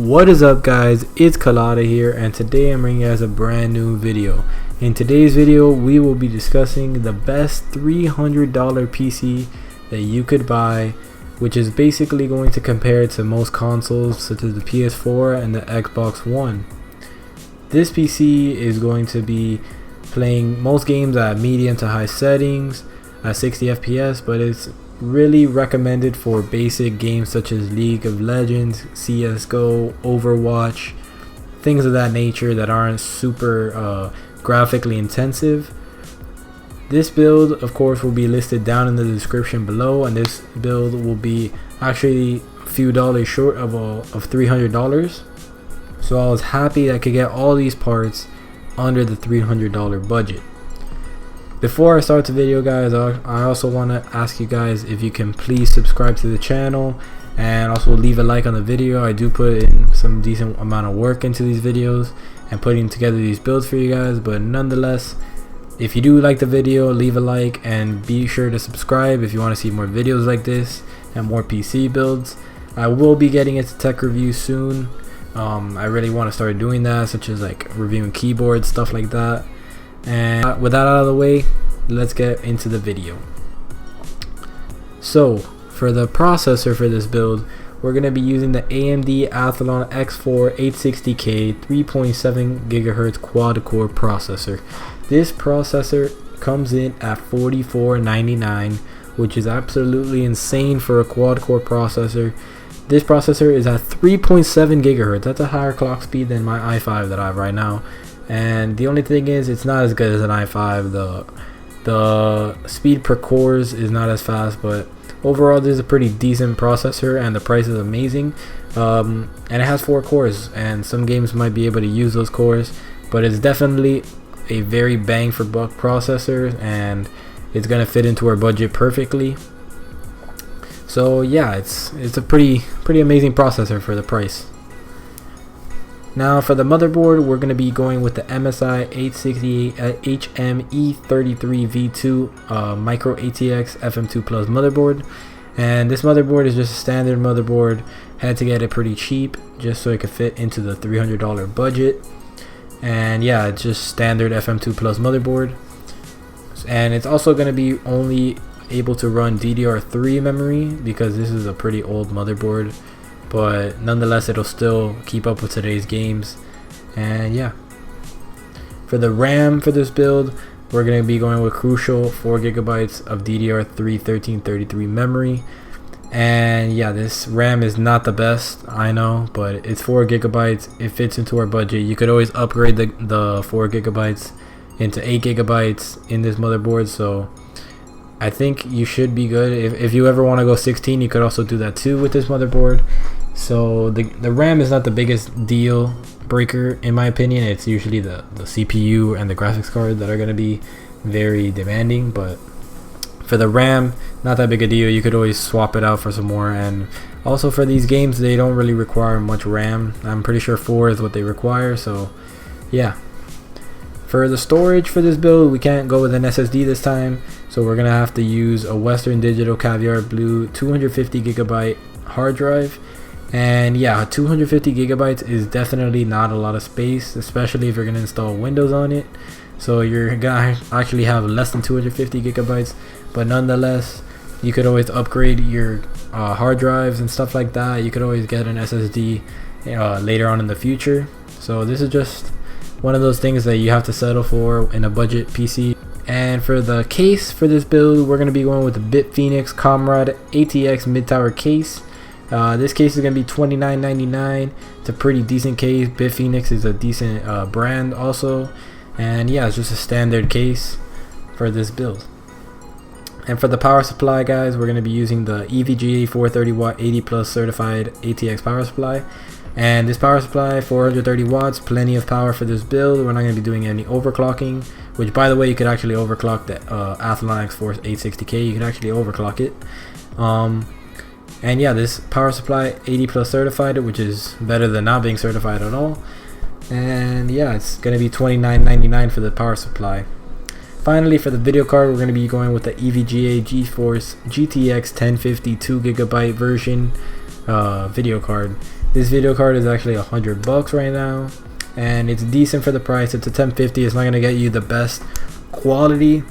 What is up, guys? It's Kalada here, and today I'm bringing you guys a brand new video. In today's video we will be discussing the best $300 PC that you could buy, which is basically going to compare it to most consoles such as the PS4 and the Xbox One. This PC is going to be playing most games at medium to high settings at 60 FPS, but it's really recommended for basic games such as League of Legends, CSGO, Overwatch, things of that nature that aren't super graphically intensive. This build, of course, will be listed down in the description below, and this build will be actually a few dollars short of $300. So I was happy I could get all these parts under the $300 budget. Before I start the video, guys, I also want to ask you guys if you can please subscribe to the channel and also leave a like on the video. I do put in some decent amount of work into these videos and putting together these builds for you guys, but nonetheless, if you do like the video, leave a like and be sure to subscribe if you want to see more videos like this and more PC builds. I will be getting into tech reviews soon. I really want to start doing that, such as like reviewing keyboards, stuff like that. And with that out of the way, let's get into the video. So for the processor for this build, we're going to be using the AMD Athlon X4 860K 3.7 GHz quad core processor. This processor comes in at $44.99, which is absolutely insane for a quad core processor. This processor is at 3.7 GHz. That's a higher clock speed than my i5 that I have right now. And the only thing is, it's not as good as an i5. The speed per cores is not as fast, but overall this is a pretty decent processor and the price is amazing. And it has 4 cores, and some games might be able to use those cores, but it's definitely a very bang for buck processor, and it's gonna fit into our budget perfectly. So yeah, it's a pretty amazing processor for the price. Now for the motherboard, we're going to be going with the MSI 868 HME33V2 Micro ATX FM2 Plus motherboard. And this motherboard is just a standard motherboard. Had to get it pretty cheap just so it could fit into the $300 budget. And yeah, it's just standard FM2 Plus motherboard. And it's also going to be only able to run DDR3 memory because this is a pretty old motherboard. But nonetheless, it'll still keep up with today's games. And yeah, for the RAM for this build, we're going to be going with crucial 4 GB of DDR3 1333 memory. And yeah, this RAM is not the best, I know, but it's 4 GB. It fits into our budget. You could always upgrade the 4 GB into 8 GB in this motherboard, so I think you should be good. If you ever want to go 16, you could also do that too with this motherboard. So the RAM is not the biggest deal breaker in my opinion. It's usually the CPU and the graphics card that are going to be very demanding, but for the RAM, not that big a deal. You could always swap it out for some more. And also for these games, they don't really require much RAM. I'm pretty sure 4 is what they require, so yeah. For the storage for this build, we can't go with an SSD this time, so we're gonna have to use a Western Digital Caviar Blue 250 GB hard drive. And yeah, 250 GB is definitely not a lot of space, especially if you're gonna install Windows on it. So you're gonna actually have less than 250 GB, but nonetheless, you could always upgrade your hard drives and stuff like that. You could always get an SSD later on in the future. So this is just one of those things that you have to settle for in a budget PC. And for the case for this build, we're going to be going with the BitPhoenix Comrade ATX mid-tower case. This case is going to be $29.99. It's a pretty decent case. BitPhoenix is a decent brand also. And yeah, it's just a standard case for this build. And for the power supply, guys, we're going to be using the EVGA 430 watt 80 plus certified ATX power supply. And this power supply, 430 watts, plenty of power for this build. We're not going to be doing any overclocking, which by the way, you could actually overclock the Athlon X4 860K. You can actually overclock it. And yeah, this power supply 80 plus certified, which is better than not being certified at all. And yeah, it's going to be $29.99 for the power supply. Finally, for the video card, we're going to be going with the EVGA GeForce GTX 1050 2GB version video card. This video card is actually $100 right now, and it's decent for the price. It's a 1050. It's not gonna get you the best quality,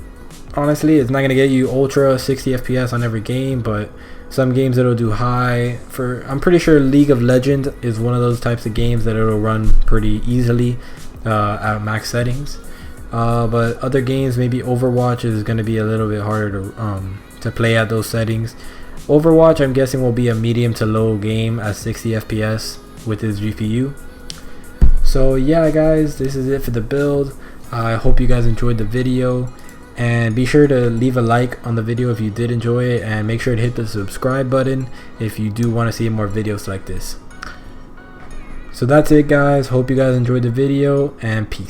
honestly. It's not gonna get you ultra 60 FPS on every game, but some games it'll do high. I'm pretty sure League of Legends is one of those types of games that it'll run pretty easily at max settings. But other games, maybe Overwatch, is gonna be a little bit harder to play at those settings. Overwatch, I'm guessing, will be a medium to low game at 60 FPS with his GPU. So yeah, guys, this is it for the build. I hope you guys enjoyed the video, and be sure to leave a like on the video if you did enjoy it, and make sure to hit the subscribe button if you do want to see more videos like this. So that's it, guys. Hope you guys enjoyed the video, and peace.